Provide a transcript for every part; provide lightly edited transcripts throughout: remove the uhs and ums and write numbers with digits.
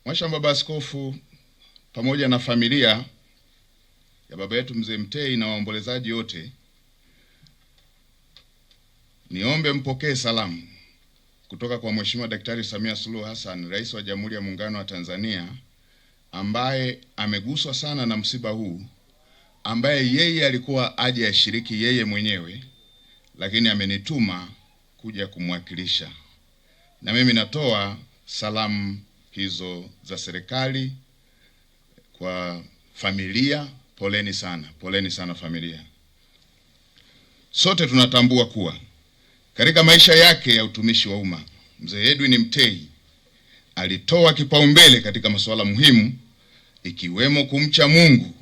Mhashamu Baba Askofu pamoja na familia ya baba yetu Mzee Mtei na waombolezaji wote, niombe mpokee salamu kutoka kwa Mheshimiwa Daktari Samia Suluhu Hassan, Rais wa Jamhuri ya Muungano wa Tanzania, ambaye ameguswa sana na msiba huu, ambaye yeye alikuwa aje ashiriki yeye mwenyewe, lakini amenituma kuja kumwakilisha. Na mimi natoa salamu hizo za serikali kwa familia. Poleni sana familia. Sote tunatambua kuwa katika maisha yake ya utumishi wa umma, Mzee Edwin Mtei alitoa kipaumbele katika masuala muhimu, ikiwemo kumcha Mungu,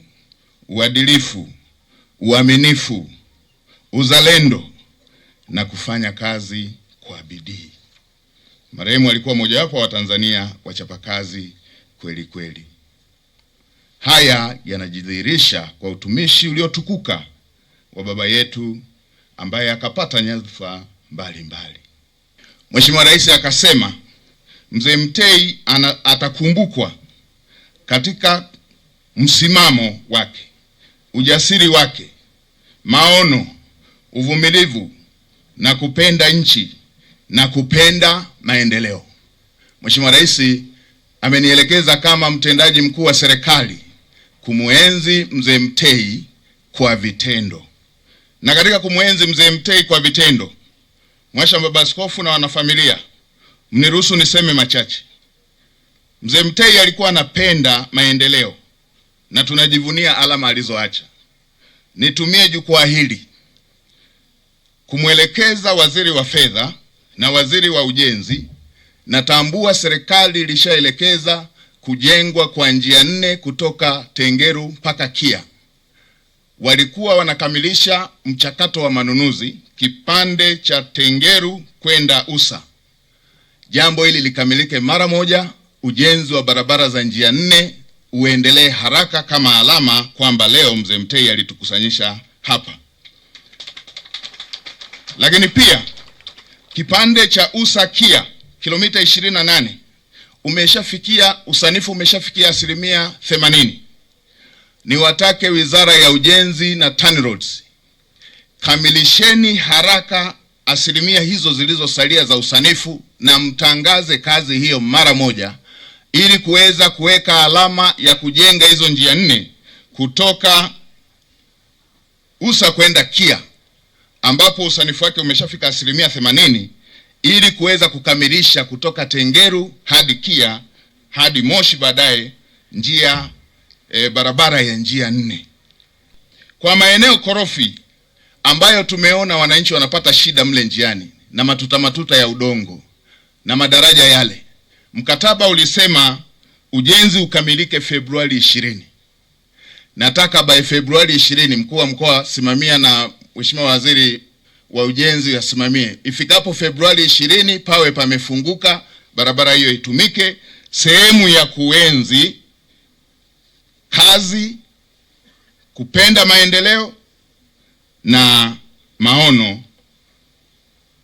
uadilifu, uaminifu, uzalendo na kufanya kazi kwa bidii. Marehemu alikuwa mojawapo wa Tanzania wachapakazi kweli kweli. Haya yanajidhihirisha kwa utumishi uliotukuka wa baba yetu ambaye akapata nyadhifa mbalimbali. Mheshimiwa Rais akasema Mzee Mtei atakumbukwa katika msimamo wake, ujasiri wake, maono, uvumilivu na kupenda nchi na kupenda maendeleo. Mheshimiwa Rais amenielekeza kama mtendaji mkuu wa serikali kumuenzi Mzee Mtei kwa vitendo. Na katika kumuenzi Mzee Mtei kwa vitendo, Mhashamu Baba Askofu na wanafamilia, mniruhusu niseme machache. Mzee Mtei alikuwa anapenda maendeleo na tunajivunia alama alizoacha. Nitumie jukwaa hili kumwelekeza Waziri wa Fedha na Waziri wa Ujenzi. Natambua serikali ilishaelekeza kujengwa kwa njia 4 kutoka Tengeru mpaka Kia. Walikuwa wanakamilisha mchakato wa manunuzi kipande cha Tengeru kwenda Usa. Jambo hili likamilike mara moja, ujenzi wa barabara za njia 4 uendelee haraka, kama alama kwamba leo Mzee Mtei alitukusanyisha hapa. Lakini pia kipande cha Usa Kia kilomita 28 usanifu umeshafikia 80%. Niwatake Wizara ya Ujenzi na TANROADS, kamilisheni haraka asilimia hizo zilizosalia za usanifu na mtangaze kazi hiyo mara moja, ili kuweza kuweka alama ya kujenga hizo njia 4 kutoka Usa kwenda Kia, ambapo usanifu wake umeshafika 80%, ili kuweza kukamilisha kutoka Tengeru hadi Kia hadi Moshi, baadaye njia barabara ya njia 4. Kwa maeneo korofi ambayo tumeona wananchi wanapata shida mle njiani na matuta ya udongo na madaraja yale, mkataba ulisema ujenzi ukamilike Februari 20. Nataka by Februari 20 mkuu wa mkoa simamia na Mheshimiwa Waziri wa Ujenzi asimamie, ifikapo Februari 20 pawe pamefunguka, barabara hiyo itumike, sehemu ya kuenzi kazi, kupenda maendeleo na maono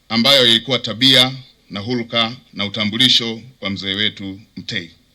ambayo ilikuwa tabia na hulka na utambulisho wa mzee wetu Mtei.